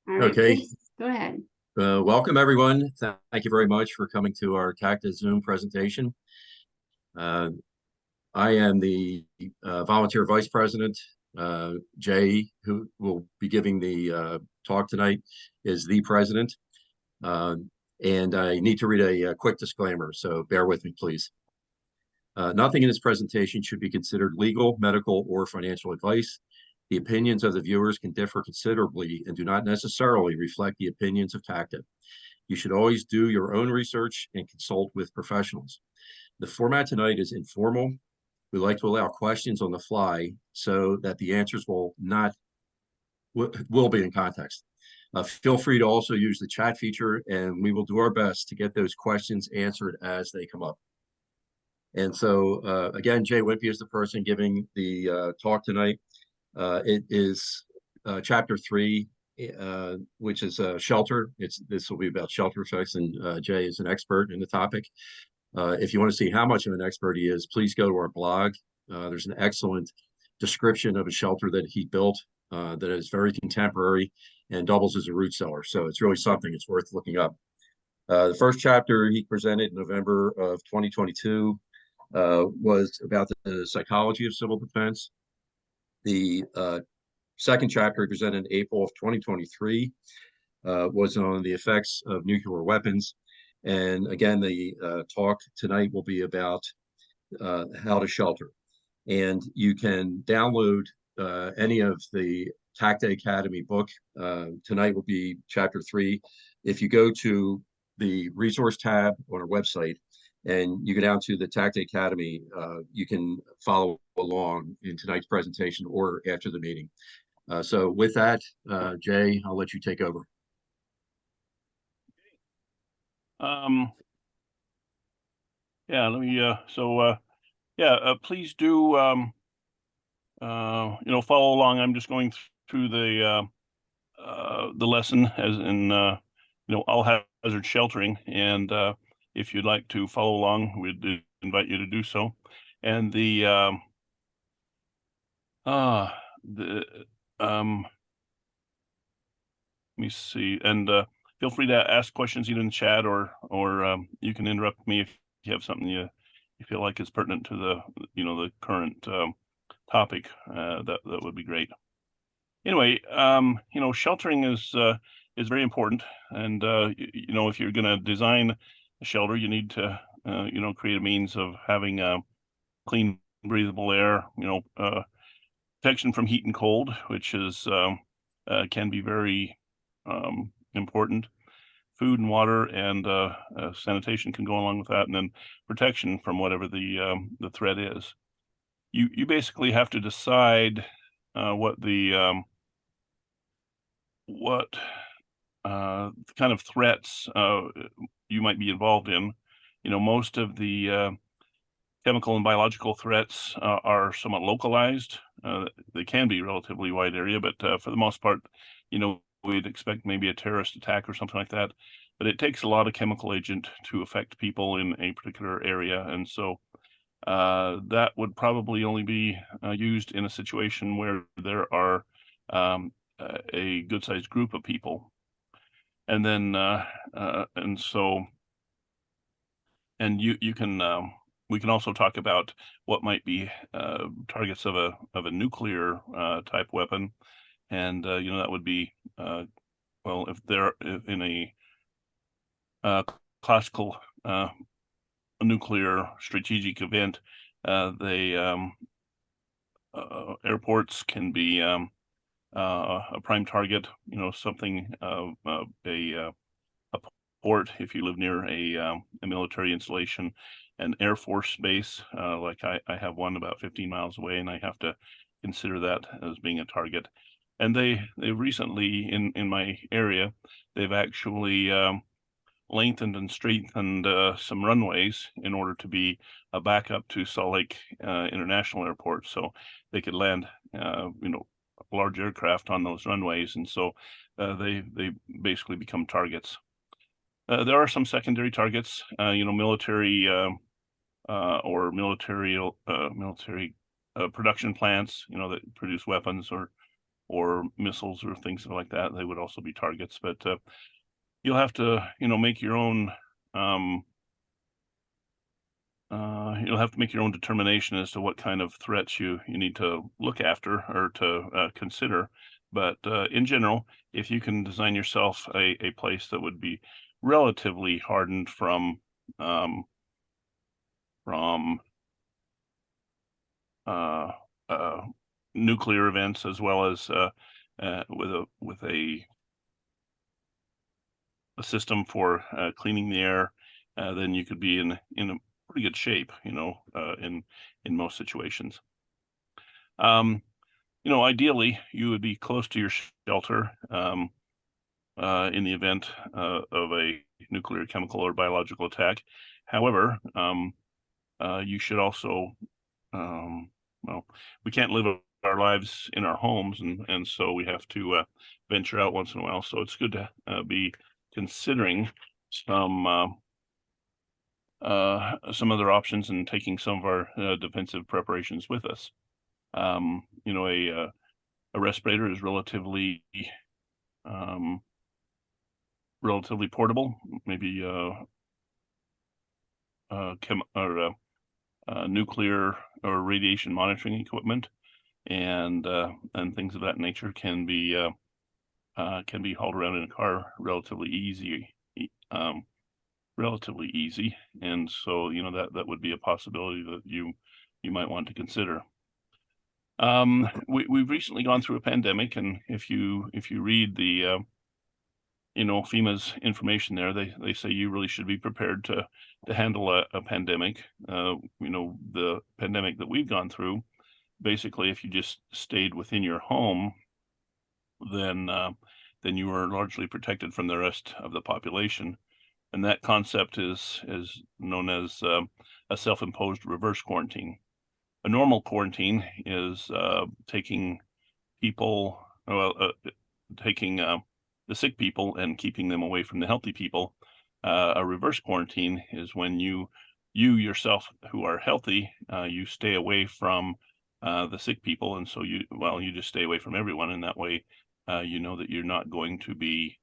All right, Okay. please go ahead. Welcome, everyone. Thank you very much for coming to our TACDA Zoom presentation. Uh, I am the volunteer vice president. Jay, who will be giving the talk tonight, is the president. And I need to read a quick disclaimer, so bear with me, please. Nothing in this presentation should be considered legal, medical, or financial advice. The opinions of the viewers can differ considerably and do not necessarily reflect the opinions of TACDA. You should always do your own research and consult with professionals. The format tonight is informal. We like to allow questions on the fly so that the answers will be in context. Feel free to also use the chat feature, and we will do our best to get those questions answered as they come up. And so, again, Jay Whimpey is the person giving the talk tonight. It is Chapter 3, which is shelter. This will be about shelter effects, and Jay is an expert in the topic. If you want to see how much of an expert he is, please go to our blog. There's an excellent description of a shelter that he built that is very contemporary and doubles as a root cellar. So it's really something. It's worth looking up. The first chapter he presented in November of 2022 was about the psychology of civil defense. The second chapter he presented in April of 2023 was on the effects of nuclear weapons. And again, the talk tonight will be about how to shelter. And you can download any of the TACDA Academy book. Tonight will be Chapter 3. If you go to the resource tab on our website, and you go down to the TACDA Academy, you can follow along in tonight's presentation or after the meeting. So with that, Jay, I'll let you take over. Yeah, let me, please do, follow along. I'm just going through the lesson as in, all hazard sheltering. And if you'd like to follow along, we'd invite you to do so. And let me see, and feel free to ask questions either in the chat or you can interrupt me if you have something you feel like is pertinent to the current topic. That would be great. Anyway, sheltering is very important, and if you're going to design a shelter, you need to create a means of having clean, breathable air. Protection from heat and cold, which is can be very important. Food and water and sanitation can go along with that, and then protection from whatever the threat is. You basically have to decide what kind of threats you might be involved in. Most of the chemical and biological threats are somewhat localized. They can be relatively wide area, but for the most part, we'd expect maybe a terrorist attack or something like that. But it takes a lot of chemical agent to affect people in a particular area. And so that would probably only be used in a situation where there are a good-sized group of people. And then, we can also talk about what might be targets of a nuclear type weapon. And, that would be, if they're in a classical nuclear strategic event, airports can be a prime target, something of a port if you live near a military installation, an Air Force base, like I have one about 15 miles away, and I have to consider that as being a target. And they recently in my area, they've actually lengthened and strengthened some runways in order to be a backup to Salt Lake International Airport, so they could land large aircraft on those runways, and so they basically become targets. There are some secondary targets, military or military production plants, that produce weapons or or missiles or things like that. They would also be targets, but you'll have to, make your own. You'll have to make your own determination as to what kind of threats you need to look after or to consider. But in general, if you can design yourself a place that would be relatively hardened um, from uh, uh, nuclear events, as well as with a system for cleaning the air, then you could be in a pretty good shape, in most situations. Ideally, you would be close to your shelter in the event of a nuclear, chemical, or biological attack. However, you should also, well, we can't live our lives in our homes, and so we have to venture out once in a while. So it's good to be considering some other options and taking some of our defensive preparations with us. A respirator is relatively portable, maybe nuclear or radiation monitoring equipment, and things of that nature can be hauled around in a car relatively easy. And so that would be a possibility that you might want to consider. We've recently gone through a pandemic, and if you read the FEMA's information there, they say you really should be prepared to handle a pandemic. The pandemic that we've gone through, basically, if you just stayed within your home, then you were largely protected from the rest of the population. And that concept is known as a self-imposed reverse quarantine. A normal quarantine is taking people, taking the sick people and keeping them away from the healthy people. A reverse quarantine is when you yourself, who are healthy, you stay away from the sick people, and so you just stay away from everyone, and that way you know that you're not going to be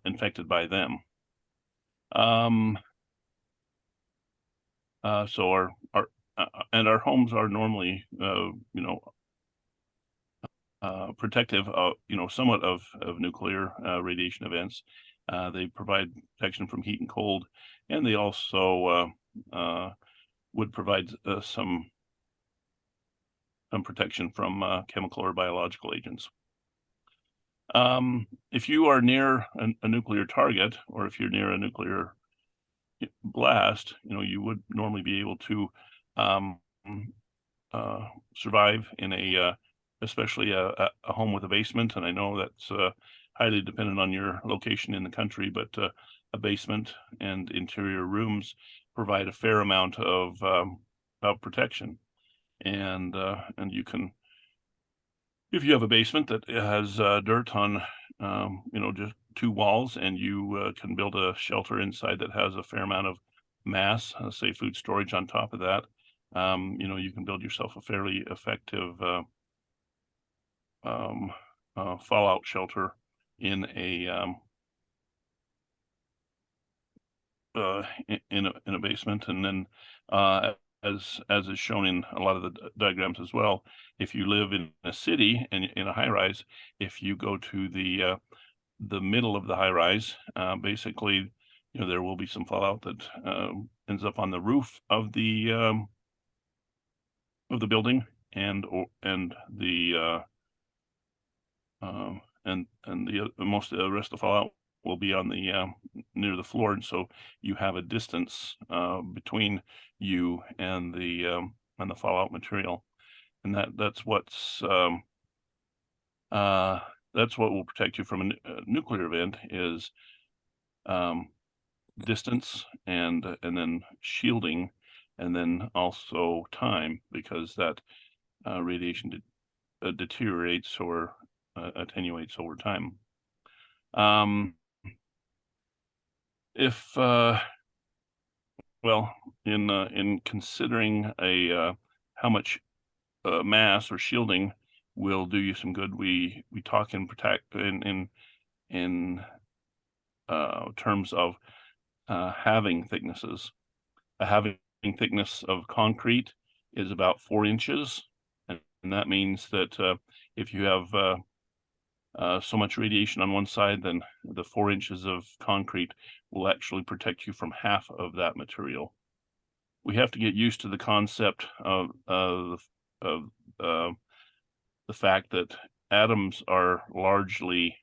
infected by them. So our homes are normally, protective of, somewhat of nuclear radiation events. They provide protection from heat and cold, and they also would provide some protection from chemical or biological agents. If you are near a nuclear target, or if you're near a nuclear blast, you would normally be able to survive in especially a home with a basement. And I know that's highly dependent on your location in the country, but a basement and interior rooms provide a fair amount of protection. And you can, if you have a basement that has dirt on, just two walls, and you can build a shelter inside that has a fair amount of mass, say food storage on top of that, you can build yourself a fairly effective fallout shelter in a in a basement. And then as is shown in a lot of the diagrams as well, if you live in a city and in a high rise, if you go to the middle of the high rise, basically, there will be some fallout that ends up on the roof of the building, and the most of the rest of the fallout will be on the near the floor, and so you have a distance between you and the fallout material, and that's what will protect you from a nuclear event, is distance, and then shielding, and then also time, because that radiation deteriorates or attenuates over time. If in considering how much mass or shielding will do you some good. We talk in terms of halving thicknesses. A halving thickness of concrete is about 4 inches, and that means that if you have so much radiation on one side, then the 4 inches of concrete will actually protect you from half of that material. We have to get used to the concept of the fact that atoms are largely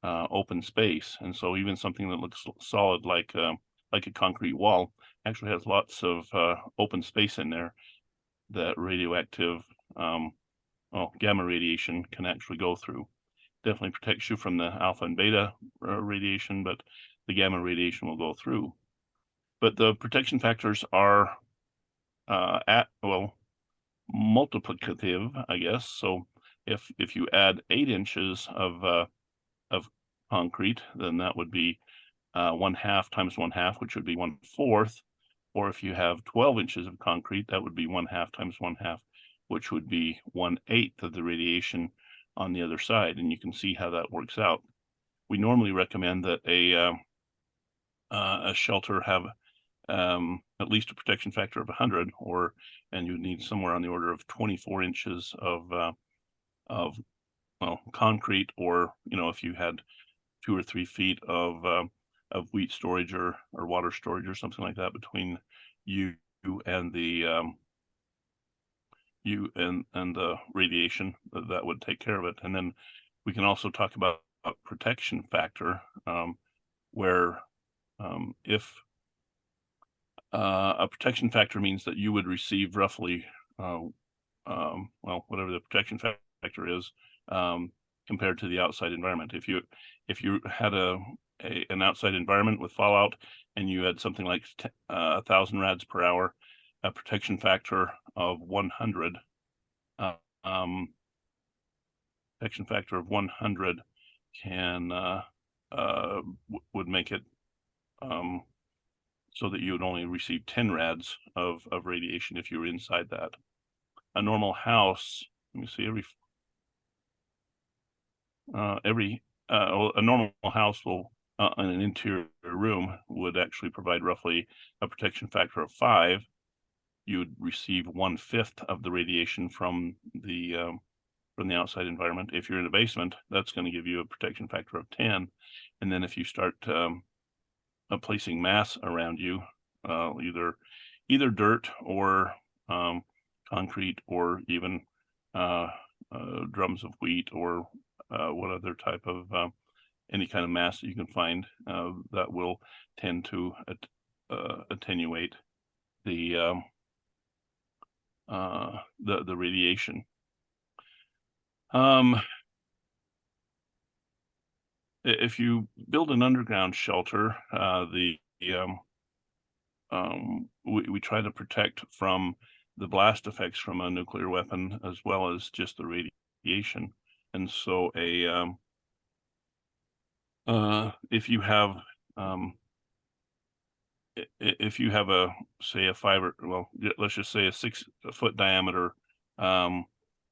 open space, and so even something that looks solid like a concrete wall actually has lots of open space in there that radioactive gamma radiation can actually go through. Definitely protects you from the alpha and beta radiation, but the gamma radiation will go through. But the protection factors are multiplicative, I guess. So if you add 8 inches of concrete, then that would be 1/2 times 1/2, which would be 1/4. Or if you have 12 inches of concrete, that would be 1/2 times 1/2, which would be 1/8 of the radiation on the other side. And you can see how that works out. We normally recommend that a shelter have at least a protection factor of 100, and you need somewhere on the order of 24 inches of concrete, or if you had 2 or 3 feet of wheat storage or water storage or something like that between you and the radiation, that would take care of it. And then we can also talk about a protection factor, where if a protection factor means that you would receive roughly whatever the protection factor is compared to the outside environment. If you had an outside environment with fallout and you had something like 1,000 rads per hour, a protection factor of 100 can would make it so that you would only receive 10 rads of radiation if you were inside that. A normal house, let me see, a normal house will in an interior room would actually provide roughly a protection factor of 5. You would receive 1/5 of the radiation from the outside environment. If you're in a basement, that's going to give you a protection factor of 10. And then if you start placing mass around you, either dirt or concrete, or even drums of wheat, or what other type of any kind of mass that you can find, that will tend to attenuate the radiation. If you build an underground shelter, we try to protect from the blast effects from a nuclear weapon, as well as just the radiation. And so if you have let's just say a 6-foot diameter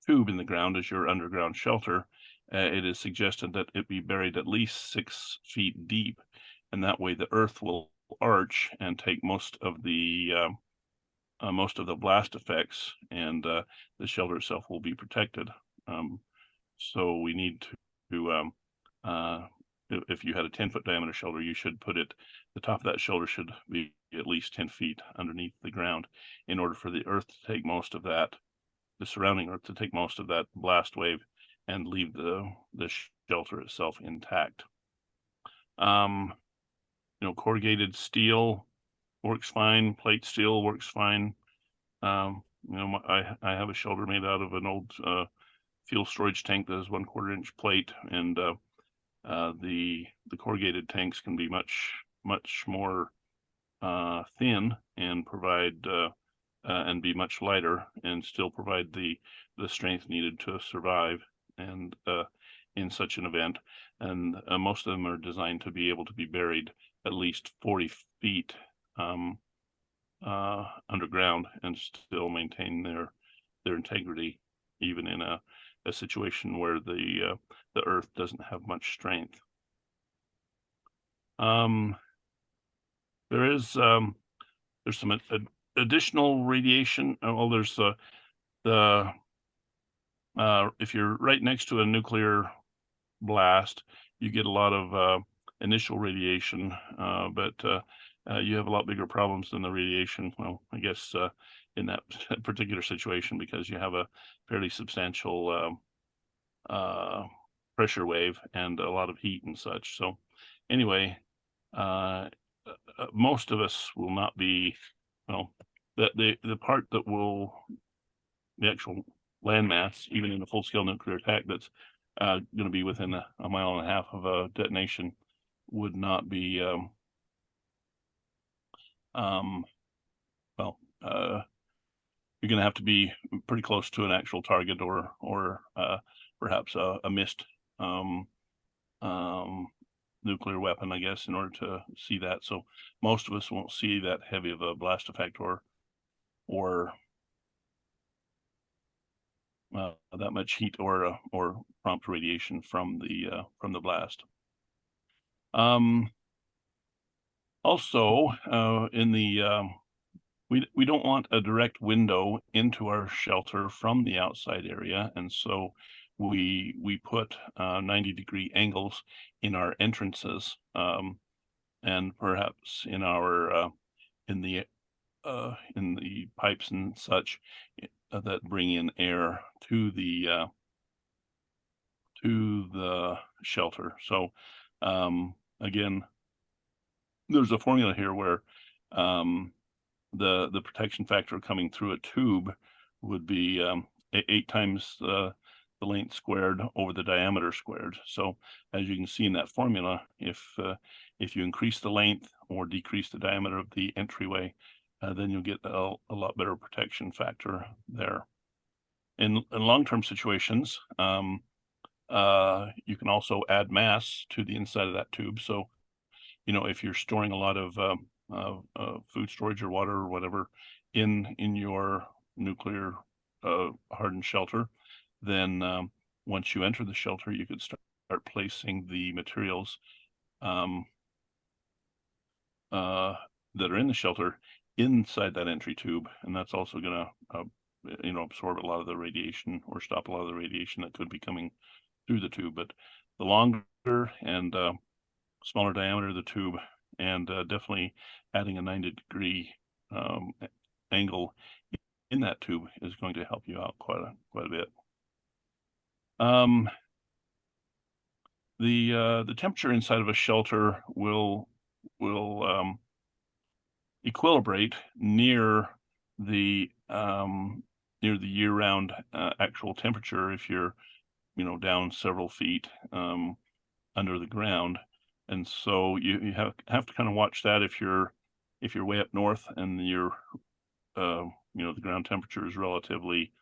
tube in the ground as your underground shelter, it is suggested that it be buried at least 6 feet deep, and that way the earth will arch and take most of the blast effects, and the shelter itself will be protected. So we need to if you had a 10-foot diameter shelter, you should put the top of that shelter should be at least 10 feet underneath the ground, in order for the earth to take most of that, the surrounding earth to take most of that blast wave and leave the shelter itself intact. Corrugated steel works fine. Plate steel works fine. I have a shelter made out of an old fuel storage tank that is 1/4 inch plate, and the corrugated tanks can be much more thin and provide and be much lighter, and still provide the strength needed to survive and in such an event. And most of them are designed to be able to be buried at least 40 feet underground and still maintain their integrity, even in a a situation where the earth doesn't have much strength. There's some additional radiation. Well, there's if you're right next to a nuclear blast, you get a lot of initial radiation, but you have a lot bigger problems than the radiation. Well, I guess in that particular situation, because you have a fairly substantial pressure wave and a lot of heat and such. So anyway, most of us will not be, well, the part that will, the actual landmass, even in a full-scale nuclear attack that's going to be within a 1.5 miles of a detonation, would not be, well, you're going to have to be pretty close to an actual target, or perhaps a missed nuclear weapon, I guess, in order to see that. So most of us won't see that heavy of a blast effect or that much heat or prompt radiation from the blast. Also, in the we don't want a direct window into our shelter from the outside area, and so we put 90-degree angles in our entrances, and perhaps in our in the pipes and such that bring in air to the shelter. So again, there's a formula here where the protection factor coming through a tube would be 8 times the length squared over the diameter squared. So as you can see in that formula, if you increase the length or decrease the diameter of the entryway, then you'll get a lot better protection factor there. In long-term situations, you can also add mass to the inside of that tube. So, if you're storing a lot of food storage or water or whatever in your nuclear hardened shelter, then once you enter the shelter, you could start placing the materials that are in the shelter inside that entry tube, and that's also going to absorb a lot of the radiation or stop a lot of the radiation that could be coming through the tube. But the longer and smaller diameter of the tube, and definitely adding a 90-degree angle in that tube is going to help you out quite a bit. The temperature inside of a shelter will equilibrate near the year-round actual temperature if you're down several feet under the ground. And so you have to kind of watch that if you're way up north and you're the ground temperature is relatively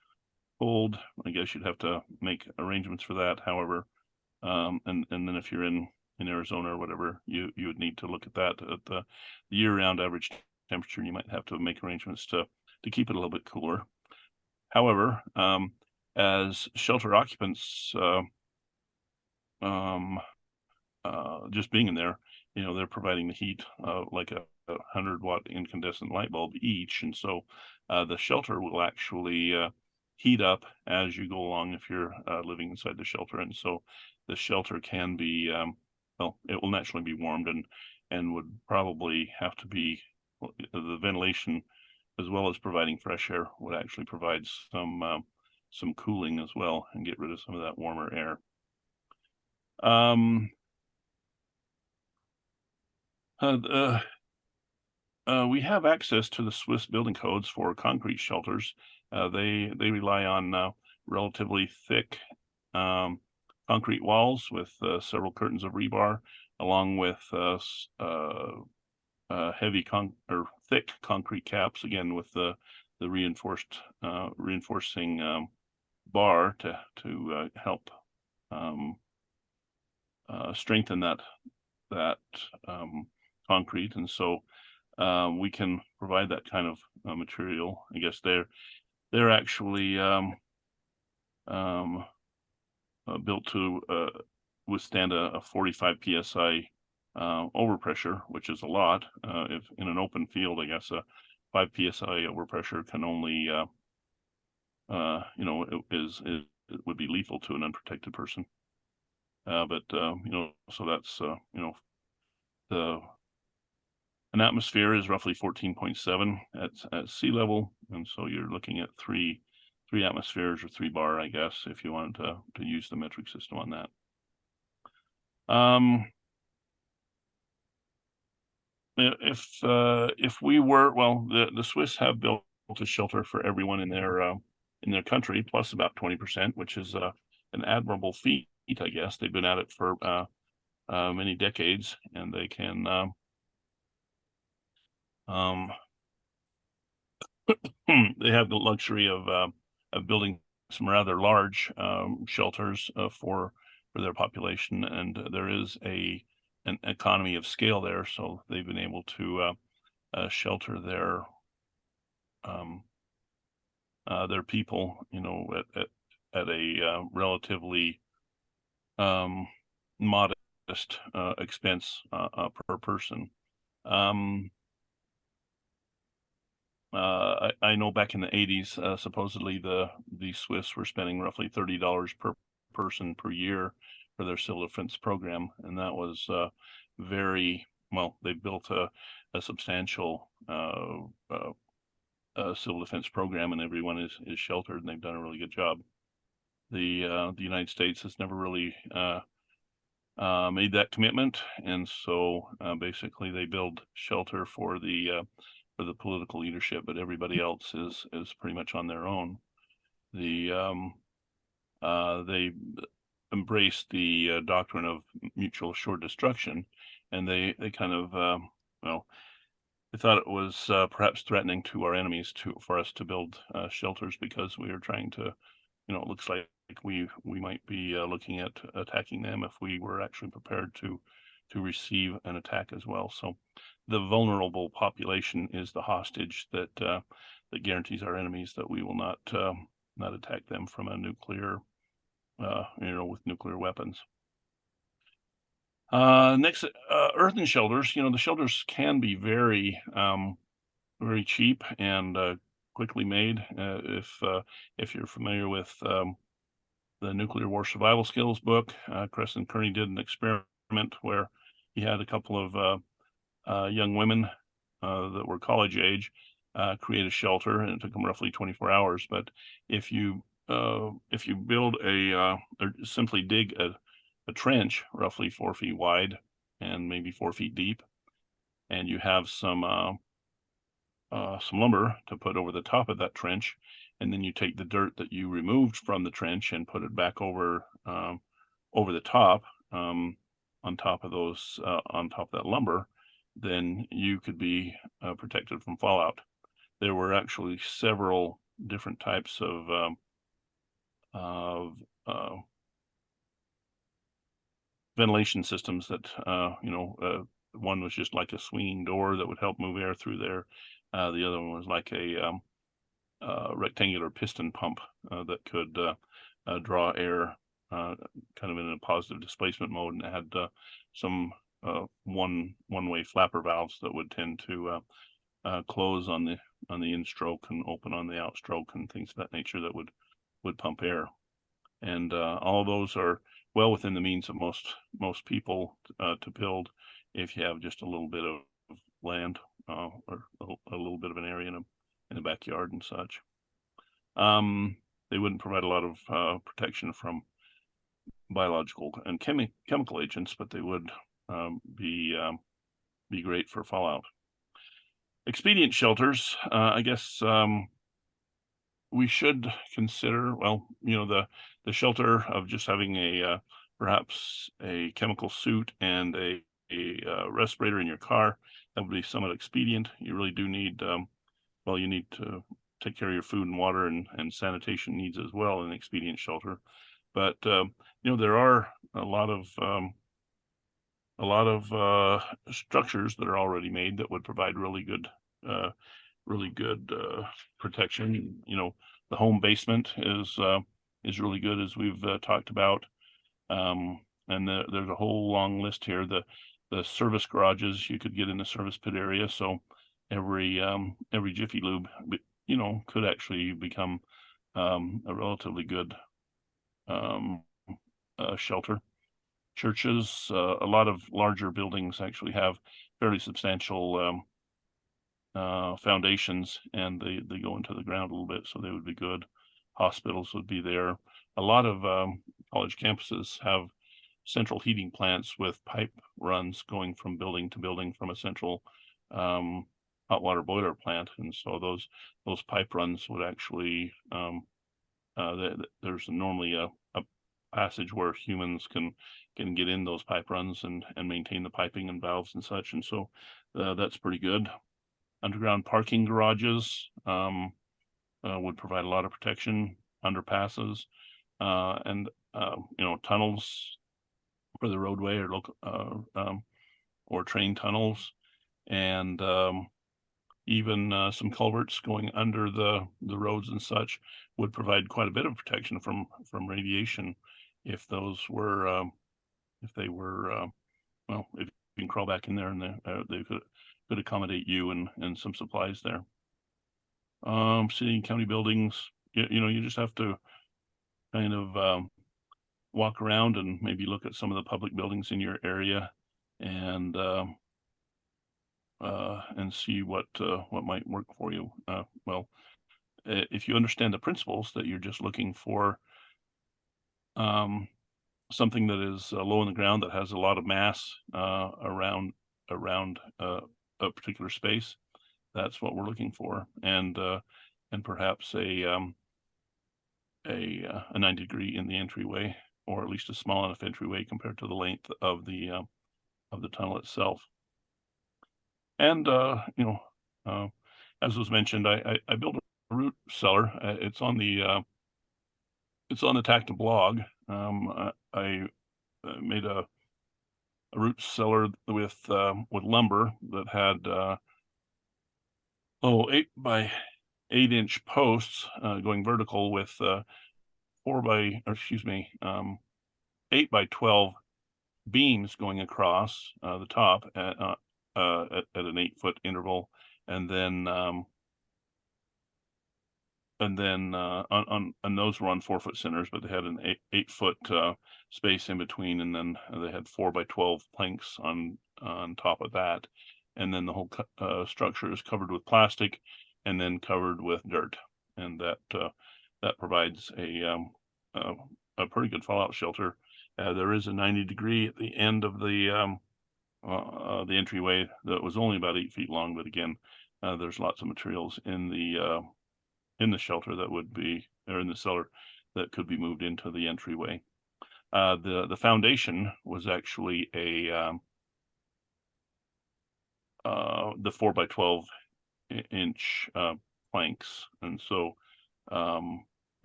cold. I guess you'd have to make arrangements for that. However, and then if you're in Arizona or whatever, you would need to look at that at the year-round average temperature, and you might have to make arrangements to keep it a little bit cooler. However, as shelter occupants, just being in there, they're providing the heat like a 100-watt incandescent light bulb each, and so the shelter will actually heat up as you go along if you're living inside the shelter. And so the shelter can be well, it will naturally be warmed and would probably have to be the ventilation, as well as providing fresh air, would actually provide some cooling as well and get rid of some of that warmer air. We have access to the Swiss building codes for concrete shelters. They rely on relatively thick concrete walls with several curtains of rebar, along with heavy or thick concrete caps, again with the reinforcing bar to help strengthen that concrete. And so we can provide that kind of material. I guess they're actually built to withstand a 45 psi overpressure, which is a lot. If in an open field, I guess a 5 psi overpressure can only, it would be lethal to an unprotected person. So that's, an atmosphere is roughly 14.7 at sea level, and so you're looking at three atmospheres or 3 bar, I guess, if you wanted to use the metric system on that. If we were, well, the Swiss have built a shelter for everyone in their country, plus about 20%, which is an admirable feat, I guess. They've been at it for many decades, and they can they have the luxury of building some rather large shelters for their population, and there is an economy of scale there, so they've been able to shelter their people, at a relatively modest expense per person. I know back in the 80s, supposedly the Swiss were spending roughly $30 per person per year for their civil defense program, and that was very well. They built a substantial civil defense program, and everyone is sheltered, and they've done a really good job. The United States has never really made that commitment, and so basically they build shelter for the political leadership, but everybody else is pretty much on their own. They embrace the doctrine of mutual assured destruction, and they kind of they thought it was perhaps threatening to our enemies for us to build shelters, because we are trying to, it looks like we might be looking at attacking them if we were actually prepared to receive an attack as well. So the vulnerable population is the hostage that guarantees our enemies that we will not attack them from a nuclear, with nuclear weapons. Next, earthen shelters. The shelters can be very, very cheap and quickly made. If you're familiar with the Nuclear War Survival Skills book, Crescent Kearney did an experiment where he had a couple of young women that were college age create a shelter, and it took them roughly 24 hours. But if you build or simply dig a trench roughly 4 feet wide and maybe 4 feet deep, and you have some lumber to put over the top of that trench, and then you take the dirt that you removed from the trench and put it back over the top, on top of that lumber, then you could be protected from fallout. There were actually several different types of ventilation systems that, one was just like a swinging door that would help move air through there. The other one was like a rectangular piston pump that could draw air kind of in a positive displacement mode, and it had some one-way flapper valves that would tend to close on the in-stroke and open on the outstroke, and things of that nature that would pump air. And all of those are well within the means of most people to build if you have just a little bit of land or a little bit of an area in a backyard and such. They wouldn't provide a lot of protection from biological and chemical agents, but they would be great for fallout. Expedient shelters, I guess we should consider, well, the shelter of just having perhaps a chemical suit and a respirator in your car. That would be somewhat expedient. You really do need, you need to take care of your food and water and sanitation needs as well in an expedient shelter. But there are a lot of structures that are already made that would provide really good protection. The home basement is really good, as we've talked about. And there's a whole long list here. The service garages you could get in the service pit area. So every Jiffy Lube, could actually become a relatively good shelter. Churches, a lot of larger buildings actually have fairly substantial foundations, and they go into the ground a little bit, so they would be good. Hospitals would be there. A lot of college campuses have central heating plants with pipe runs going from building to building from a central hot water boiler plant, and so those pipe runs would actually there's normally a passage where humans can get in those pipe runs and maintain the piping and valves and such, and so that's pretty good. Underground parking garages would provide a lot of protection. Underpasses and tunnels for the roadway or local or train tunnels, and even some culverts going under the roads and such would provide quite a bit of protection from radiation if those were if you can crawl back in there and they could accommodate you and some supplies there. City and county buildings, you just have to kind of walk around and maybe look at some of the public buildings in your area and see what might work for you. Well, if you understand the principles that you're just looking for something that is low in the ground that has a lot of mass around a particular space, that's what we're looking for, and perhaps a 90-degree in the entryway, or at least a small enough entryway compared to the length of the tunnel itself. And as was mentioned, I built a root cellar. It's on the TACDA blog. I made a root cellar with lumber that had 8 by 8 inch posts going vertical with 8 by 12 beams going across the top at an 8-foot interval, and then on those were on 4-foot centers, but they had an 8-foot space in between, and then they had 4 by 12 planks on top of that, and then the whole structure is covered with plastic and then covered with dirt, and that provides a pretty good fallout shelter. There is a 90-degree at the end of the entryway that was only about 8 feet long, but again, there's lots of materials in the shelter that would be, or in the cellar, that could be moved into the entryway. The foundation was actually the 4 by 12 inch planks, and so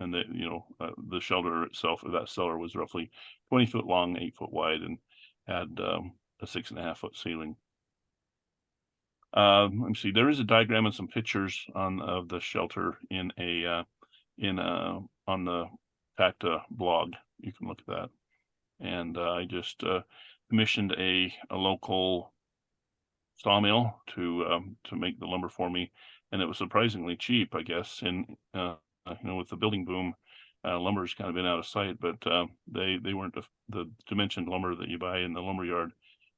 and the shelter itself, that cellar, was roughly 20 foot long, 8 foot wide, and had a 6.5-foot ceiling. Let me see. There is a diagram and some pictures of the shelter on the TACDA blog. You can look at that. And I just commissioned a local sawmill to make the lumber for me, and it was surprisingly cheap, I guess. And with the building boom, lumber's kind of been out of sight, but they weren't the dimensioned lumber that you buy in the lumber yard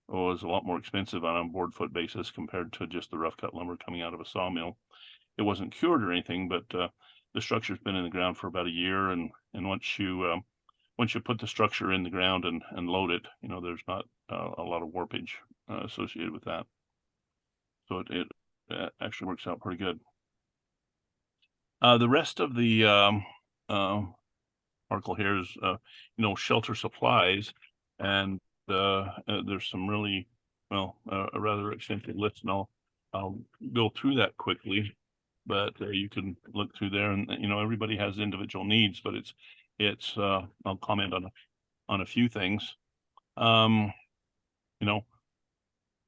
was a lot more expensive on a board foot basis compared to just the rough cut lumber coming out of a sawmill. It wasn't cured or anything, but the structure's been in the ground for about a year, and once you put the structure in the ground and load it, there's not a lot of warpage associated with that. So it actually works out pretty good. The rest of the article here is shelter supplies, and there's some really a rather extensive list, and I'll go through that quickly, but you can look through there, and everybody has individual needs, but it's I'll comment on a few things.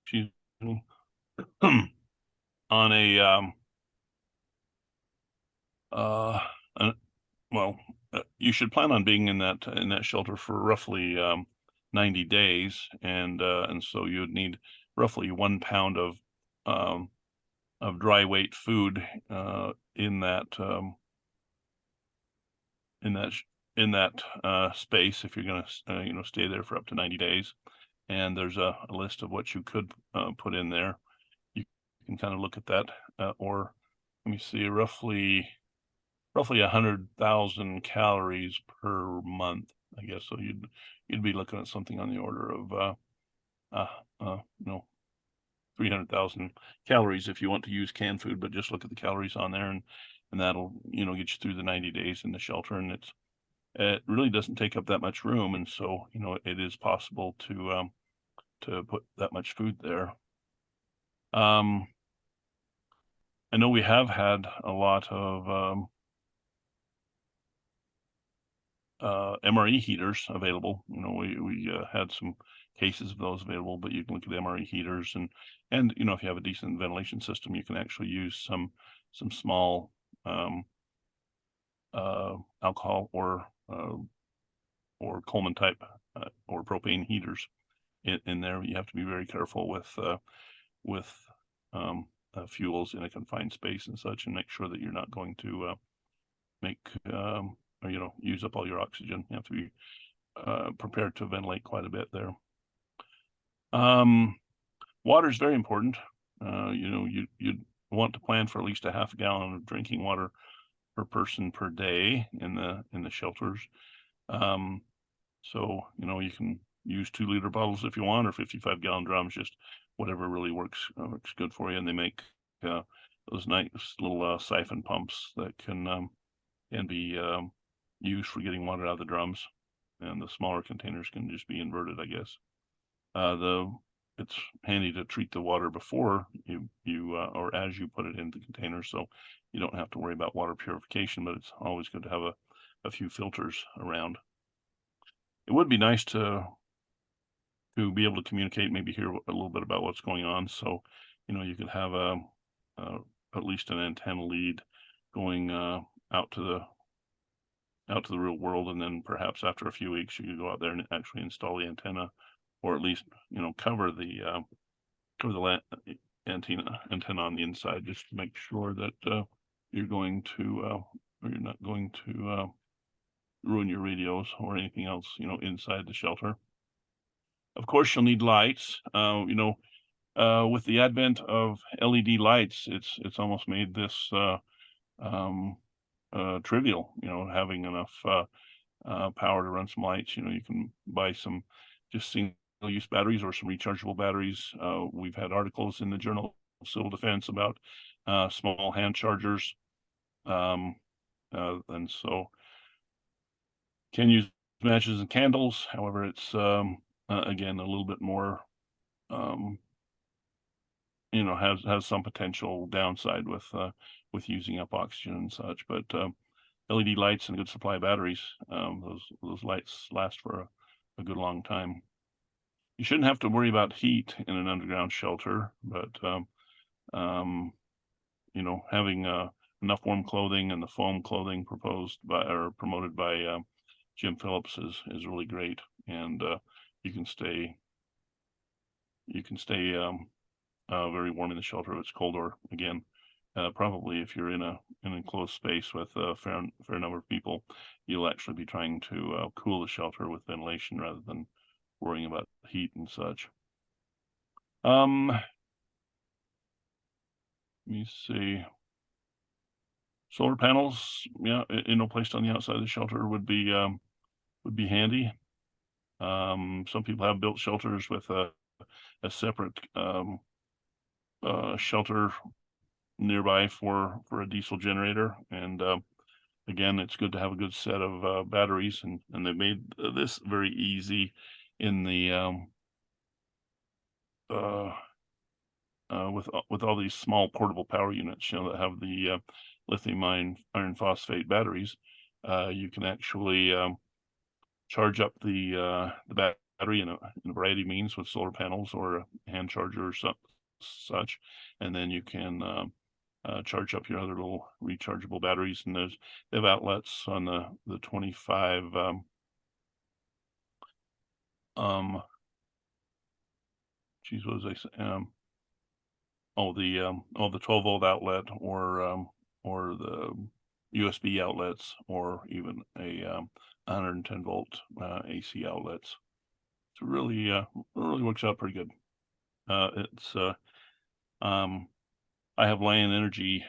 Excuse me. On a you should plan on being in that shelter for roughly 90 days, and so you would need roughly 1 pound of dry weight food in that space if you're going to stay there for up to 90 days. And there's a list of what you could put in there. You can kind of look at that, or let me see, roughly 100,000 calories per month, I guess. So you'd be looking at something on the order of 300,000 calories if you want to use canned food, but just look at the calories on there, and that'll get you through the 90 days in the shelter. And it really doesn't take up that much room, and so it is possible to put that much food there. I know we have had a lot of MRE heaters available. We had some cases of those available, but you can look at the MRE heaters, and if you have a decent ventilation system, you can actually use some small alcohol or Coleman type or propane heaters in there. You have to be very careful with fuels in a confined space and such, and make sure that you're not going to make or use up all your oxygen. You have to be prepared to ventilate quite a bit there. Water is very important. You'd want to plan for at least a half gallon of drinking water per person per day in the shelters. So you can use 2-liter bottles if you want, or 55-gallon drums, just whatever really works good for you. And they make those nice little siphon pumps that can be used for getting water out of the drums, and the smaller containers can just be inverted, I guess. It's handy to treat the water before you or as you put it into the container, so you don't have to worry about water purification, but it's always good to have a few filters around. It would be nice to be able to communicate, maybe hear a little bit about what's going on. So, you could have at least an antenna lead going out to the real world, and then perhaps after a few weeks you could go out there and actually install the antenna, or at least cover the antenna on the inside, just to make sure that you're going to or you're not going to ruin your radios or anything else inside the shelter. Of course, you'll need lights. With the advent of LED lights, it's almost made this trivial, having enough power to run some lights. You can buy some just single-use batteries or some rechargeable batteries. We've had articles in the Journal of Civil Defense about small hand chargers, and so can use matches and candles. However, it's again a little bit more has some potential downside with using up oxygen and such. But LED lights and a good supply of batteries, those lights last for a good long time. You shouldn't have to worry about heat in an underground shelter, but having enough warm clothing and the foam clothing promoted by Jim Phillips is really great, and you can stay very warm in the shelter if it's cold, or again, probably if you're in an enclosed space with a fair number of people, you'll actually be trying to cool the shelter with ventilation rather than worrying about heat and such. Let me see. Solar panels, placed on the outside of the shelter would be handy. Some people have built shelters with a separate shelter nearby for a diesel generator, and again, it's good to have a good set of batteries, and they made this very easy in the with all these small portable power units, that have the lithium iron phosphate batteries. You can actually charge up the battery in a variety of means with solar panels or a hand charger or such, and then you can charge up your other little rechargeable batteries, and they have outlets on the 25 geez, what was I saying? The 12-volt outlet, or the USB outlets, or even a 110-volt AC outlets. It's really works out pretty good. It's I have Lion Energy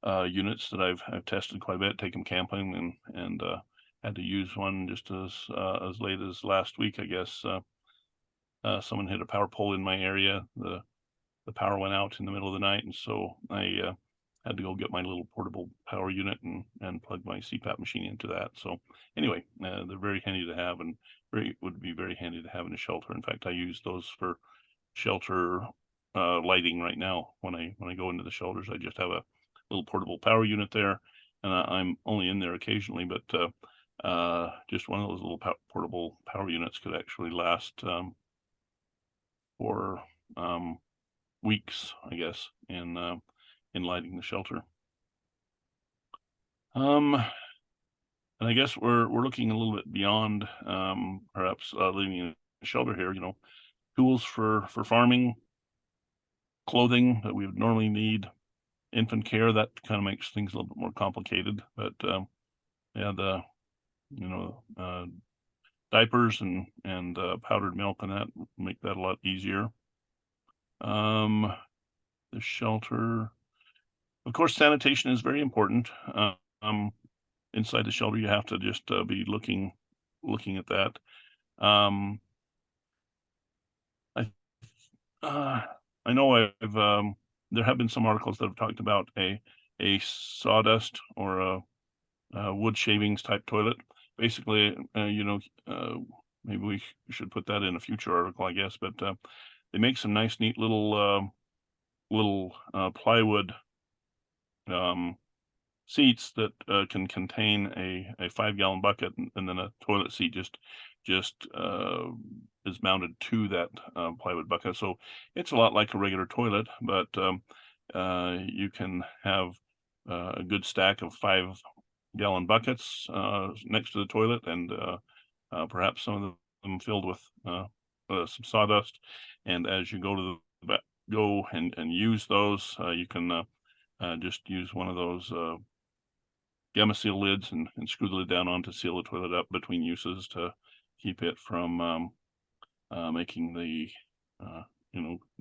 units that I've tested quite a bit, take them camping, and had to use one just as late as last week, I guess. Someone hit a power pole in my area. The power went out in the middle of the night, and so I had to go get my little portable power unit and plug my CPAP machine into that. So anyway, they're very handy to have, and would be very handy to have in a shelter. In fact, I use those for shelter lighting right now. When I go into the shelters, I just have a little portable power unit there, and I'm only in there occasionally, but just one of those little portable power units could actually last for weeks, I guess, in lighting the shelter. And I guess we're looking a little bit beyond perhaps living in a shelter here. Tools for farming, clothing that we would normally need, infant care. That kind of makes things a little bit more complicated. But yeah, diapers and powdered milk and that make that a lot easier. The shelter, of course, sanitation is very important. Inside the shelter, you have to just be looking at that. I know I've there have been some articles that have talked about a sawdust or a wood shavings type toilet. Basically, maybe we should put that in a future article, I guess. But they make some nice, neat little plywood seats that can contain a 5-gallon bucket, and then a toilet seat just is mounted to that plywood bucket. So it's a lot like a regular toilet, but you can have a good stack of 5-gallon buckets next to the toilet, and perhaps some of them filled with some sawdust. And as you go to go and use those, you can just use one of those gamma seal lids and screw the lid down on to seal the toilet up between uses to keep it from making the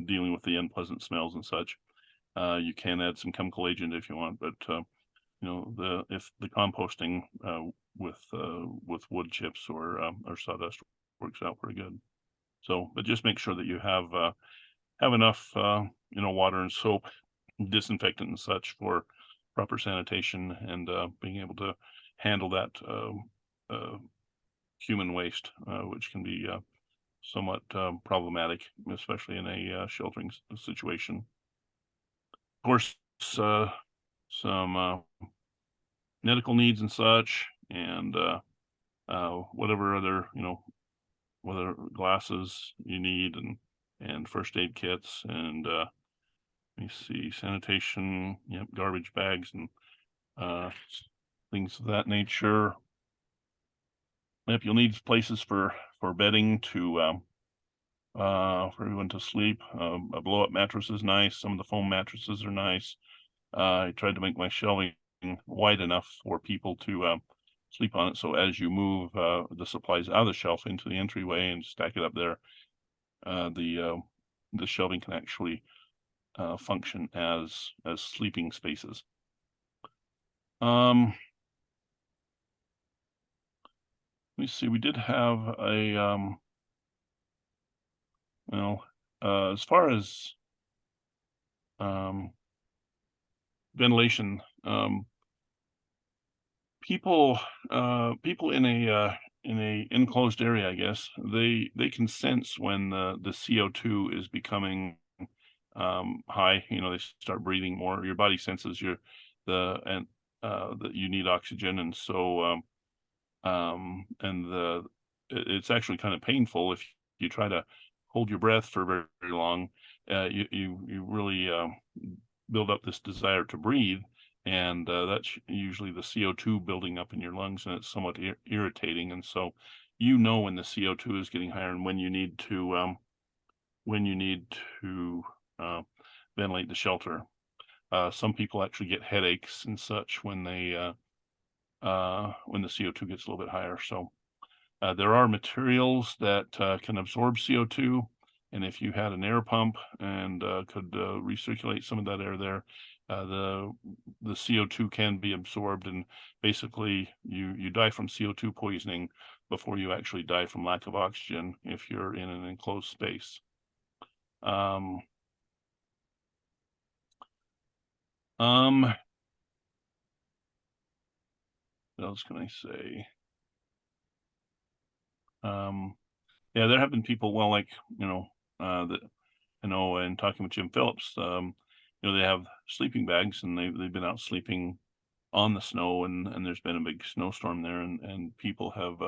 dealing with the unpleasant smells and such. You can add some chemical agent if you want, but if the composting with wood chips or sawdust works out pretty good. So, but just make sure that you have enough water and soap, disinfectant and such for proper sanitation, and being able to handle that human waste, which can be somewhat problematic, especially in a sheltering situation. Of course, some medical needs and such, and whatever other whether glasses you need, and first aid kits, and let me see, sanitation, garbage bags, and things of that nature. If you'll need places for bedding to for everyone to sleep, a blow-up mattress is nice. Some of the foam mattresses are nice. I tried to make my shelving wide enough for people to sleep on it, so as you move the supplies out of the shelf into the entryway and stack it up there, the shelving can actually function as sleeping spaces. Let me see. We did have a as far as ventilation, people in a enclosed area, I guess, they can sense when the CO2 is becoming high. They start breathing more. Your body senses that you need oxygen, and so it's actually kind of painful if you try to hold your breath for very, very long. you really build up this desire to breathe, and that's usually the CO2 building up in your lungs, and it's somewhat irritating. And so, when the CO2 is getting higher and when you need to uh, ventilate the shelter. Some people actually get headaches and such when the CO2 gets a little bit higher. So there are materials that can absorb CO2, and if you had an air pump and could recirculate some of that air there, the CO2 can be absorbed, and basically you die from CO2 poisoning before you actually die from lack of oxygen if you're in an enclosed space. What else can I say? Yeah, there have been people, well, like, that and talking with Jim Phillips, they have sleeping bags, and they've been out sleeping on the snow, and there's been a big snowstorm there, and people have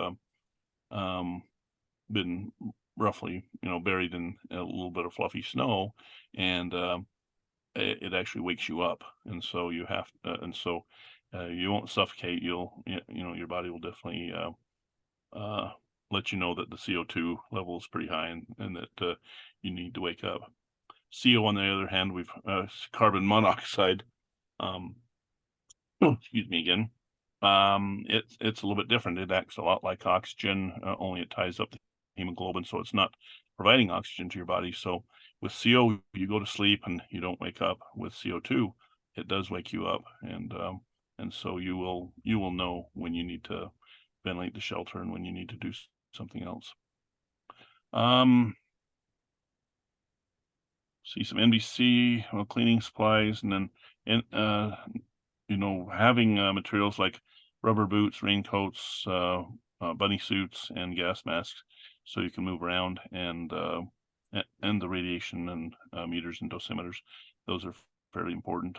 been roughly, buried in a little bit of fluffy snow, and it actually wakes you up, and so you have, and so you won't suffocate. Your body will definitely let you know that the CO2 level is pretty high, and that you need to wake up. CO, on the other hand, we've carbon monoxide. Excuse me again. It's a little bit different. It acts a lot like oxygen, only it ties up the hemoglobin, so it's not providing oxygen to your body. So with CO, you go to sleep and you don't wake up. With CO2, it does wake you up, and so you will know when you need to ventilate the shelter and when you need to do something else. See some NBC cleaning supplies, and then having materials like rubber boots, raincoats, bunny suits, and gas masks, so you can move around, and the radiation and meters and dosimeters. Those are fairly important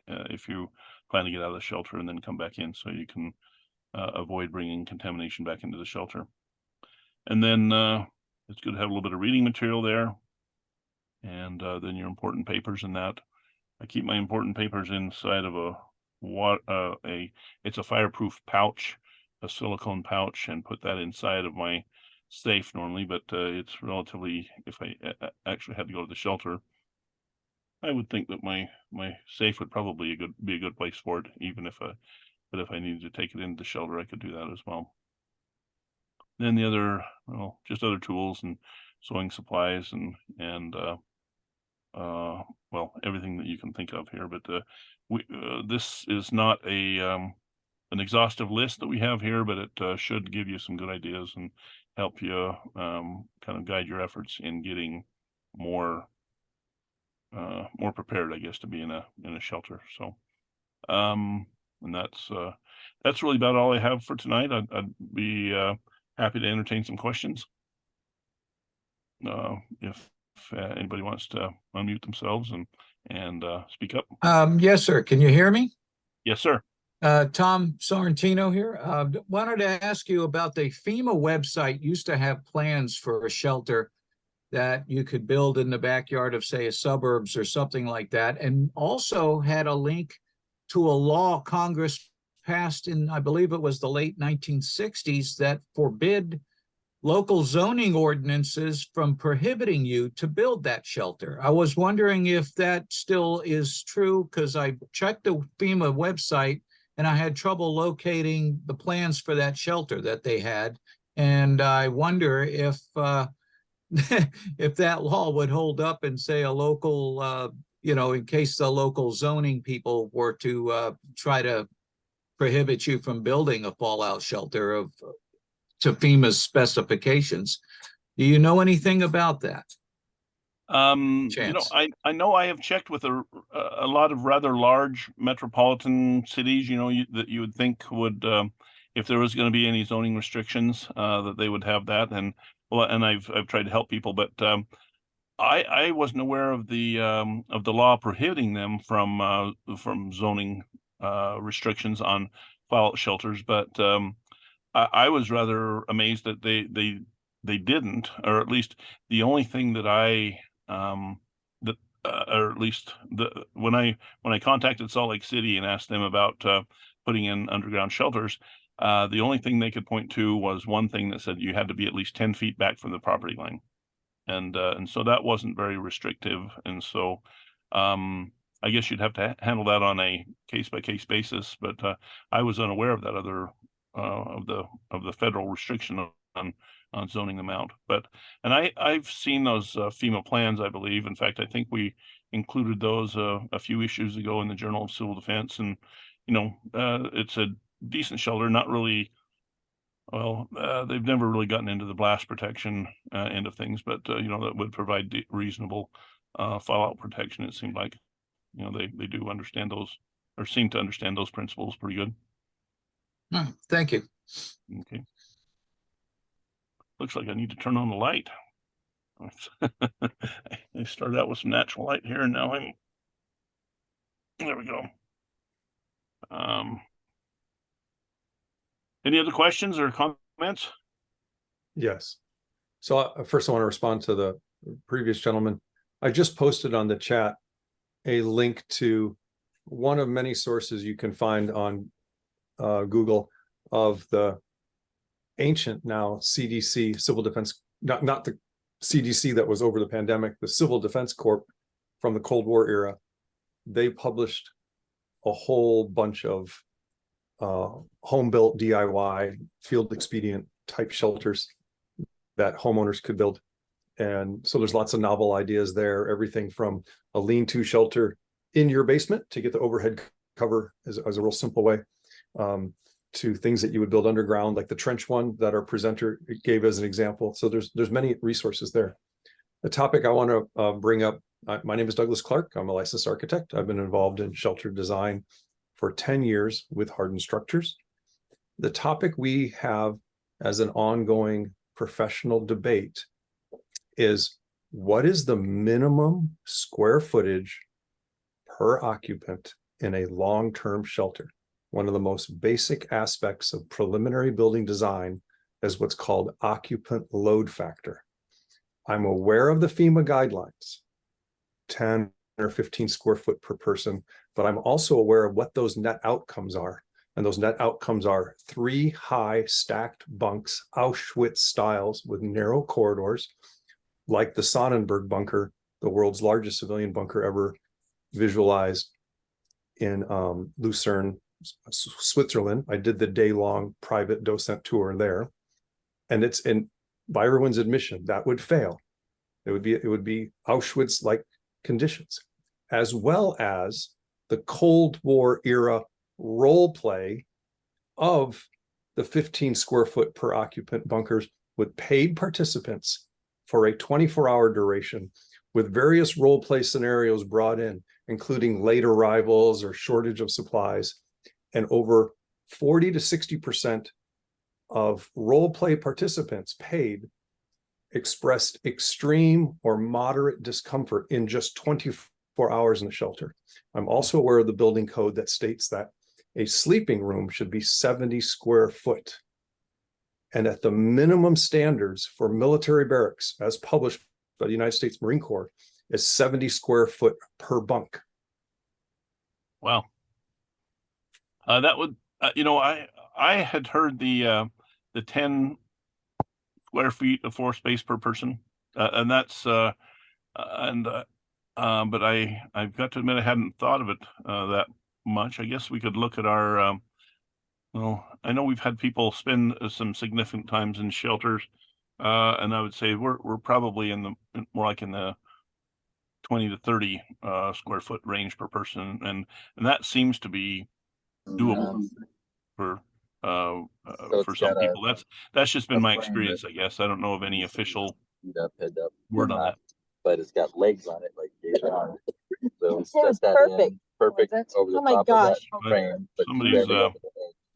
if you plan to get out of the shelter and then come back in, so you can avoid bringing contamination back into the shelter. And then it's good to have a little bit of reading material there, and then your important papers and that. I keep my important papers inside of it's a fireproof pouch, a silicone pouch, and put that inside of my safe normally, but it's relatively, if I actually had to go to the shelter, I would think that my safe would probably be a good place for it, but if I needed to take it into the shelter, I could do that as well. Then the other, just other tools and sewing supplies and everything that you can think of here. But this is not an exhaustive list that we have here, but it should give you some good ideas and help you kind of guide your efforts in getting more prepared, I guess, to be in a shelter. So, and that's really about all I have for tonight. I'd be happy to entertain some questions. If anybody wants to unmute themselves and speak up. Yes, sir. Can you hear me? Yes, sir. Tom Sorrentino here. Wanted to ask you about the FEMA website. Used to have plans for a shelter that you could build in the backyard of, say, a suburbs or something like that, and also had a link to a law Congress passed in, I believe it was the late 1960s, that forbid local zoning ordinances from prohibiting you to build that shelter. I was wondering if that still is true, because I checked the FEMA website and I had trouble locating the plans for that shelter that they had. And I wonder if if that law would hold up in, say, a local, in case the local zoning people were to try to prohibit you from building a fallout shelter to FEMA's specifications. Do you know anything about that? Chance? I know I have checked with a lot of rather large metropolitan cities, that you would think would, if there was going to be any zoning restrictions, that they would have that. And I've tried to help people, but I wasn't aware of the law prohibiting them from zoning restrictions on fallout shelters. But I was rather amazed that they didn't, or at least the only thing that I that, or at least when I contacted Salt Lake City and asked them about putting in underground shelters, the only thing they could point to was one thing that said you had to be at least 10 feet back from the property line. And so that wasn't very restrictive. And so I guess you'd have to handle that on a case-by-case basis, but I was unaware of that other of the federal restriction on zoning them out. But I've seen those FEMA plans, I believe. In fact, I think we included those a few issues ago in the Journal of Civil Defense, and it's a decent shelter. Not really. Well, they've never really gotten into the blast protection end of things, but that would provide reasonable fallout protection. It seemed like they do understand those, or seem to understand those principles pretty good. Thank you. Okay. Looks like I need to turn on the light. I started out with some natural light here, and now there we go. Any other questions or comments? Yes. So first I want to respond to the previous gentleman. I just posted on the chat a link to one of many sources you can find on Google of the ancient now CDC, Civil Defense, not the CDC that was over the pandemic, the Civil Defense Corps from the Cold War era. They published a whole bunch of home-built DIY field expedient type shelters that homeowners could build. And so there's lots of novel ideas there, everything from a lean-to shelter in your basement to get the overhead cover as a real simple way, to things that you would build underground, like the trench one that our presenter gave as an example. So there's many resources there. The topic I want to bring up, my name is Douglas Clark. I'm a licensed architect. I've been involved in shelter design for 10 years with hardened structures. The topic we have as an ongoing professional debate is, what is the minimum square footage per occupant in a long-term shelter? One of the most basic aspects of preliminary building design is what's called occupant load factor. I'm aware of the FEMA guidelines, 10 or 15 square foot per person, but I'm also aware of what those net outcomes are. And those net outcomes are 3 high stacked bunks, Auschwitz styles, with narrow corridors, like the Sonnenberg bunker, the world's largest civilian bunker ever visualized in Lucerne, Switzerland. I did the day-long private docent tour there. And it's by everyone's admission, that would fail. It would be Auschwitz-like conditions, as well as the Cold War era role play of the 15 square foot per occupant bunkers with paid participants for a 24-hour duration, with various role play scenarios brought in, including late arrivals or shortage of supplies. And over 40 to 60% of role play participants paid expressed extreme or moderate discomfort in just 24 hours in the shelter. I'm also aware of the building code that states that a sleeping room should be 70 square foot. And at the minimum standards for military barracks, as published by the United States Marine Corps, is 70 square foot per bunk. Wow. That would, I had heard the 10 square feet of floor space per person, and that's but I've got to admit I hadn't thought of it that much. I guess we could look at our well, I know we've had people spend some significant times in shelters, and I would say we're probably more like in the 20 to 30 square foot range per person, and that seems to be doable for some people. That's just been my experience, I guess. I don't know of any official head up, word on that. but it's got legs on it, like so Sounds perfect. perfect over the Oh my top gosh. of that frame. But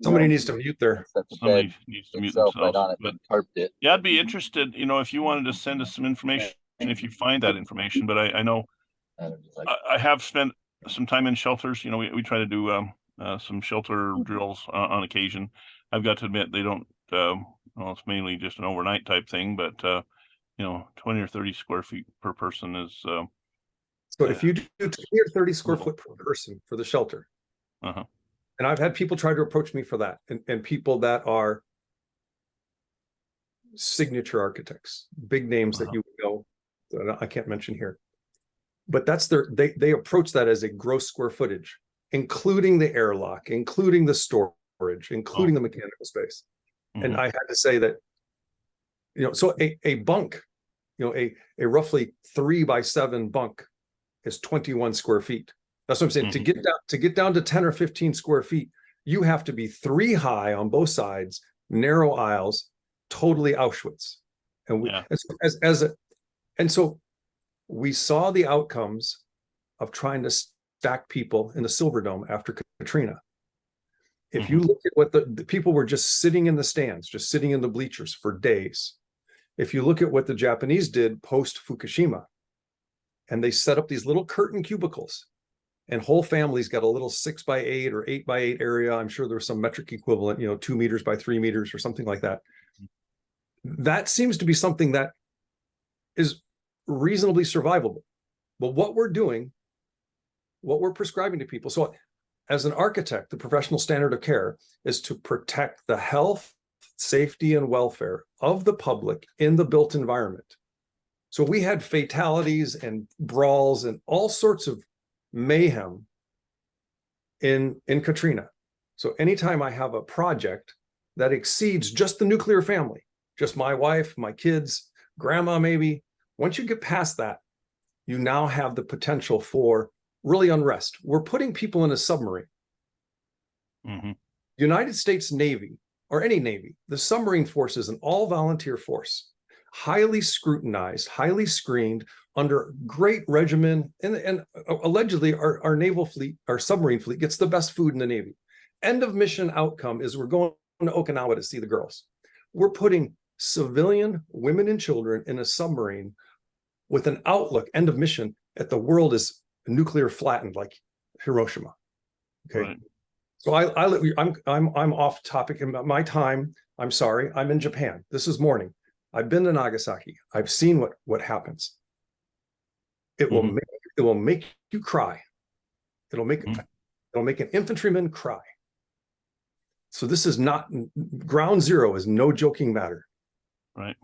Somebody needs to mute there. Somebody needs to mute itself themselves. right on it, But tarped it. yeah, I'd be interested, if you wanted to send us some information, if you find that information. But I know I have spent some time in shelters. We try to do some shelter drills on occasion. I've got to admit they don't. Well, it's mainly just an overnight type thing, but 20 or 30 square feet per person is, So if you do 20 or 30 square foot per person for the shelter, uh-huh. and I've had people try to approach me for that, and people that are signature architects, big names that you know, that I can't mention here, but that's they approach that as a gross square footage, including the airlock, including the storage, including the mechanical space. And I had to say that, so a bunk, a roughly 3x7 bunk is 21 square feet. That's what I'm saying. To get down to 10 or 15 square feet, you have to be 3 high on both sides, narrow aisles, totally Auschwitz. And so we saw the outcomes of trying to stack people in the Silverdome after Katrina. If you look at what the people were just sitting in the stands, just sitting in the bleachers for days. If you look at what the Japanese did post Fukushima, and they set up these little curtain cubicles, and whole families got a little 6x8 or 8x8 area. I'm sure there's some metric equivalent, 2 meters by 3 meters or something like that. That seems to be something that is reasonably survivable. But what we're doing, what we're prescribing to people, so as an architect, the professional standard of care is to protect the health, safety, and welfare of the public in the built environment. So we had fatalities and brawls and all sorts of mayhem in Katrina. So anytime I have a project that exceeds just the nuclear family, just my wife, my kids, grandma maybe, once you get past that, you now have the potential for really unrest. We're putting people in a submarine. United States Navy, or any Navy, the submarine force is an all-volunteer force, highly scrutinized, highly screened, under great regimen, and allegedly our naval fleet, our submarine fleet, gets the best food in the Navy. End of mission outcome is we're going to Okinawa to see the girls. We're putting civilian women and children in a submarine with an outlook, end of mission, at the world is nuclear flattened like Hiroshima. Okay. Right. So I'm off topic in my time. I'm sorry. I'm in Japan. This is morning. I've been to Nagasaki. I've seen what happens. It will make you cry. It'll make an infantryman cry. So this is not, ground zero is no joking matter. Right.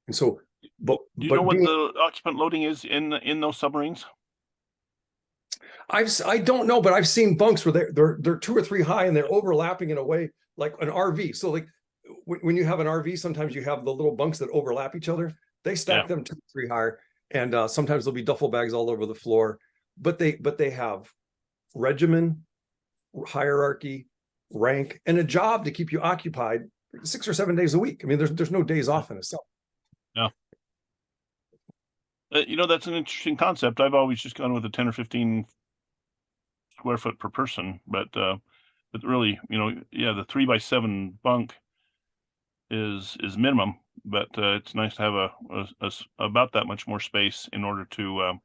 And so, do you know what the occupant loading is in those submarines? I don't know, but I've seen bunks where they're 2 or 3 high and they're overlapping in a way like an RV. So like when you have an RV, sometimes you have the little bunks that overlap each other. They stack them 2 or 3 higher, and sometimes there'll be duffel bags all over the floor. But they have regimen, hierarchy, rank, and a job to keep you occupied 6 or 7 days a week. I mean, there's no days off in itself. Yeah. That's an interesting concept. I've always just gone with a 10 or 15 square foot per person, but really, the 3x7 bunk is minimum, but it's nice to have about that much more space in order to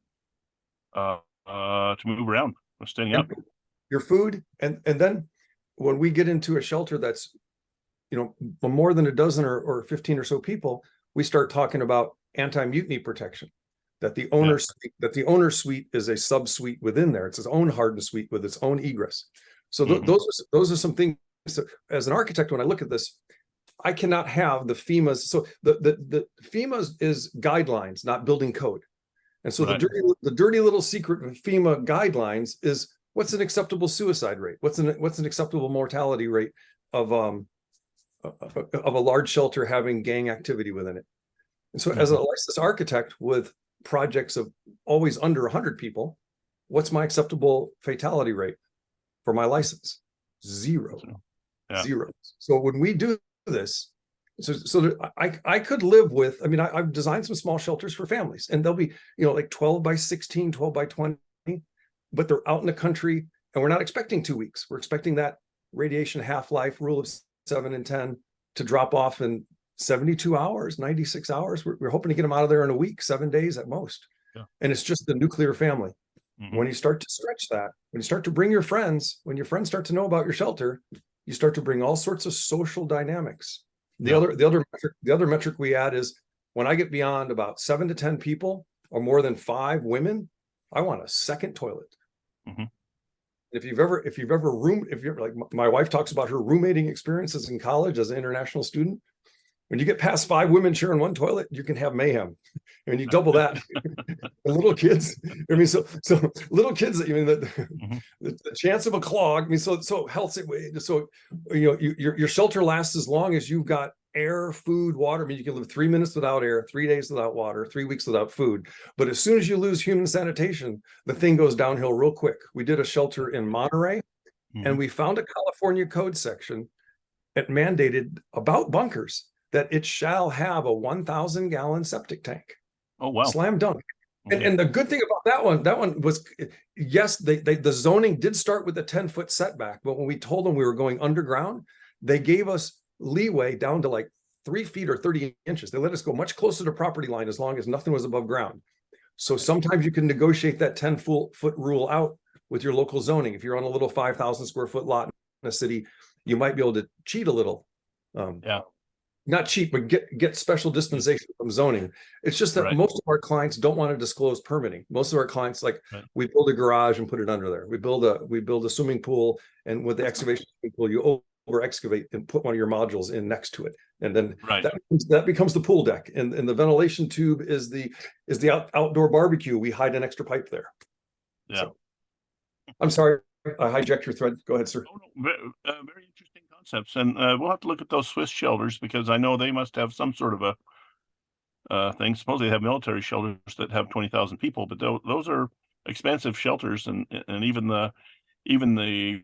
move around, standing up. Your food, and then when we get into a shelter that's more than a dozen or 15 or so people, we start talking about anti-mutiny protection. That the owner suite is a sub-suite within there. It's its own hardened suite with its own egress. So those are some things that, as an architect, when I look at this, I cannot have the FEMA's. So the FEMA's is guidelines, not building code. And so the dirty little secret of FEMA guidelines is what's an acceptable suicide rate? What's an acceptable mortality rate of a large shelter having gang activity within it? And so as a licensed architect with projects of always under 100 people, what's my acceptable fatality rate for my license? 0. So when we do this, I could live with, I've designed some small shelters for families, and they'll be, like 12 by 16, 12 by 20, but they're out in the country, and we're not expecting 2 weeks. We're expecting that radiation half-life rule of 7 and 10 to drop off in 72 hours, 96 hours. We're hoping to get them out of there in a week, 7 days at most. Yeah. And it's just the nuclear family. When you start to stretch that, when you start to bring your friends, when your friends start to know about your shelter, you start to bring all sorts of social dynamics. The other metric we add is when I get beyond about 7 to 10 people or more than 5 women, I want a second toilet. Mhm. If you've ever like my wife talks about her roommating experiences in college as an international student, when you get past 5 women sharing one toilet, you can have mayhem. And you double that. The little kids, I mean, so little kids, I mean, the chance of a clog, I mean, so healthy, so, you know, your shelter lasts as long as you've got air, food, water. I mean, you can live 3 minutes without air, 3 days without water, 3 weeks without food. But as soon as you lose human sanitation, the thing goes downhill real quick. We did a shelter in Monterey, and we found a California code section that mandated about bunkers that it shall have a 1,000 gallon septic tank. Oh, wow. Slam dunk. Okay. And the good thing about that one was, yes, the zoning did start with a 10-foot setback, but when we told them we were going underground, they gave us leeway down to like 3 feet or 30 inches. They let us go much closer to property line as long as nothing was above ground. So sometimes you can negotiate that 10-foot rule out with your local zoning. If you're on a little 5,000 square foot lot in a city, you might be able to cheat a little. Yeah. Not cheap, but get special dispensation from zoning. It's just that Right. most of our clients don't want to disclose permitting. Most of our clients, like, we build a garage and put it under there. We build a swimming pool, and with the excavation swimming pool, you over excavate and put one of your modules in next to it, and then that becomes the pool deck. And the ventilation tube is the outdoor barbecue. We hide an extra pipe there. Yeah. So, I'm sorry, I hijacked your thread. Go ahead, sir. Oh, no, very interesting concepts, and we'll have to look at those Swiss shelters, because I know they must have some sort of a thing. Suppose they have military shelters that have 20,000 people, but those are expensive shelters, and even the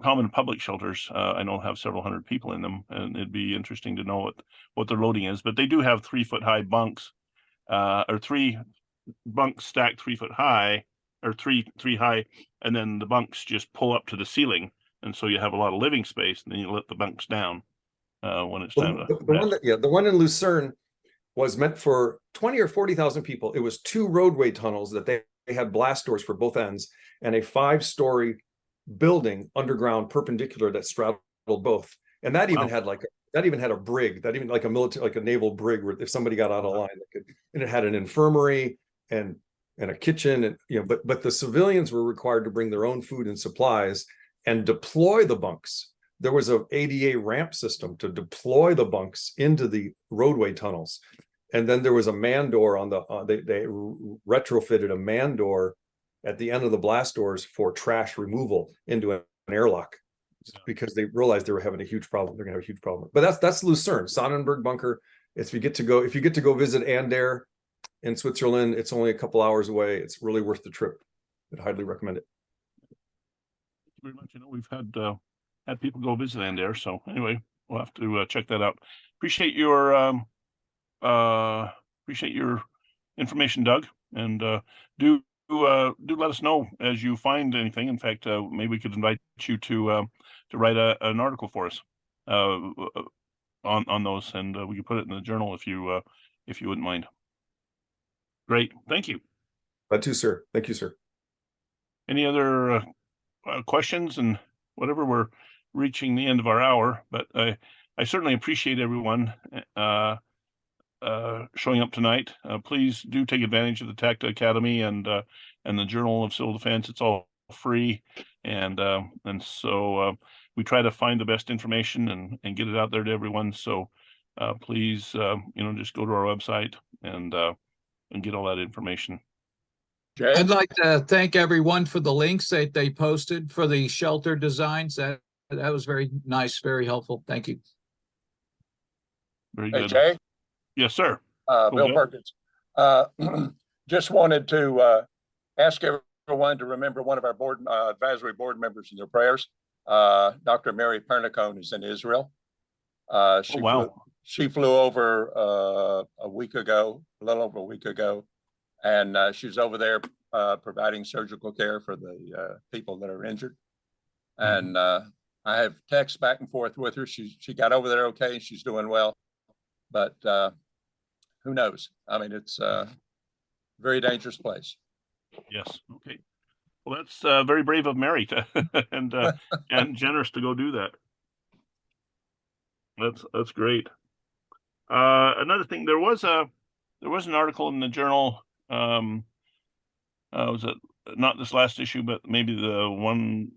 common public shelters, I know, have several hundred people in them, and it'd be interesting to know what their loading is. But they do have 3-foot high bunks, or 3 bunks stacked 3 foot high, or three high, and then the bunks just pull up to the ceiling, and so you have a lot of living space, and then you let the bunks down when it's time to the one in Lucerne was meant for 20 or 40,000 people. It was 2 roadway tunnels that they had blast doors for both ends, and a 5-story building underground perpendicular that straddled both. And that even had a brig, that even like a military, like a naval brig, where if somebody got out of line, and it had an infirmary and a kitchen, and, you know, but the civilians were required to bring their own food and supplies and deploy the bunks. There was a ADA ramp system to deploy the bunks into the roadway tunnels. And then there was a man door on the, they retrofitted a man door at the end of the blast doors for trash removal into an airlock, because they realized they were having a huge problem. They're gonna have a huge problem. But that's Lucerne, Sonnenberg bunker. If you get to go visit Ander in Switzerland, it's only a couple hours away. It's really worth the trip. I'd highly recommend it. Thank you very much. I know we've had people go visit Ander, so anyway, we'll have to check that out. Appreciate your information, Doug, and do let us know as you find anything. In fact, maybe we could invite you to write an article for us on those, and we could put it in the journal if you wouldn't mind. Great, thank you. That too, sir. Thank you, sir. Any other questions? And whatever, we're reaching the end of our hour, but I certainly appreciate everyone showing up tonight. Please do take advantage of the TACDA Academy and the Journal of Civil Defense. It's all free, and so we try to find the best information and get it out there to everyone. So please, just go to our website and get all that information. Jay? I'd like to thank everyone for the links that they posted for the shelter designs. That was very nice, very helpful. Thank you. Very Hey, good. Jay? Yes, sir. Bill Perkins. Just wanted to ask everyone to remember one of our board advisory board members in their prayers. Dr. Mary Pernicone is in Israel. She flew over a week ago, a little over a week ago, and she's over there providing surgical care for the people that are injured. And I have texts back and forth with her. She got over there okay. She's doing well, but who knows? I mean, it's a very dangerous place. Yes. Okay. Well, that's very brave of Mary to, and generous to go do that. That's great. Another thing, there was an article in the journal. Was it not this last issue, but maybe the one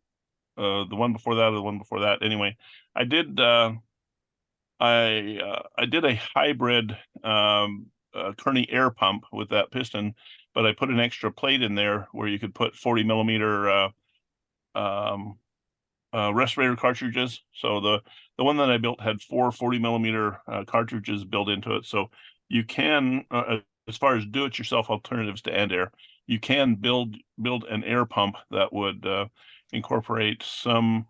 before that, or the one before that. Anyway, I did a hybrid Kearney air pump with that piston, but I put an extra plate in there where you could put 40 millimeter respirator cartridges. So the one that I built had 4 40 millimeter cartridges built into it. So you can, as far as do-it-yourself alternatives to Andair, you can build an air pump that would incorporate some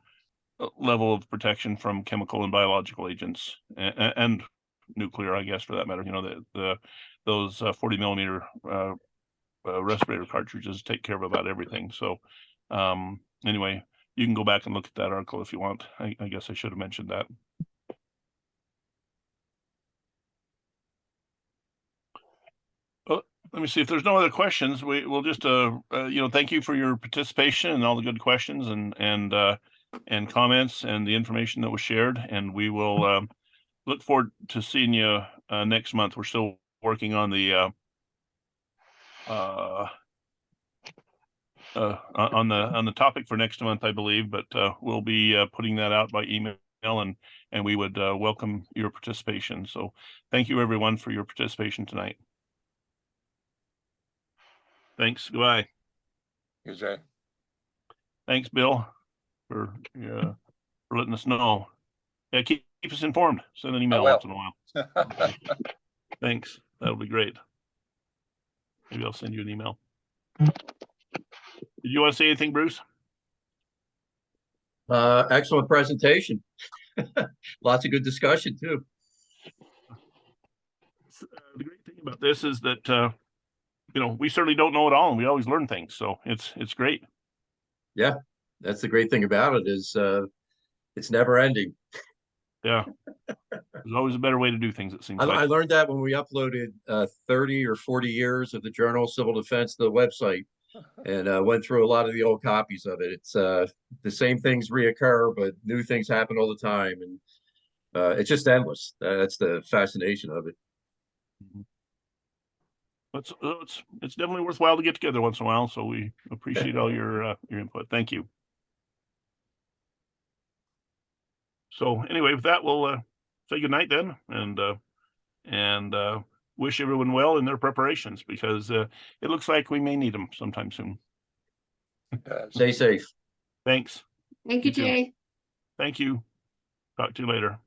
level of protection from chemical and biological agents and nuclear, I guess, for that matter. You know, those 40 millimeter respirator cartridges take care of about everything. So anyway, you can go back and look at that article if you want. I guess I should have mentioned that. Let me see if there's no other questions. We'll just thank you for your participation and all the good questions and comments and the information that was shared. And we will look forward to seeing you next month. We're still working on the on the topic for next month, I believe, but we'll be putting that out by email, and we would welcome your participation. So thank you everyone for your participation tonight. Thanks. Goodbye. Good, Jay. Thanks, Bill, for letting us know. Yeah, keep us informed. Send an email once in a while. Thanks. That'll be great. Maybe I'll send you an email. Did you want to say anything, Bruce? Excellent presentation. Lots of good discussion too. The great thing about this is that we certainly don't know it all, and we always learn things. So it's great. Yeah, that's the great thing about it is it's never ending. Yeah, there's always a better way to do things. It seems like I learned that when we uploaded 30 or 40 years of the Journal of Civil Defense to the website, and went through a lot of the old copies of it. It's the same things reoccur, but new things happen all the time, and it's just endless. That's the fascination of it. It's definitely worthwhile to get together once in a while. So we appreciate all your input. Thank you. So anyway, with that, we'll say goodnight then, and wish everyone well in their preparations, because it looks like we may need them sometime soon. Stay safe. Thanks. Thank you, You too. Jay. Thank you. Talk to you later.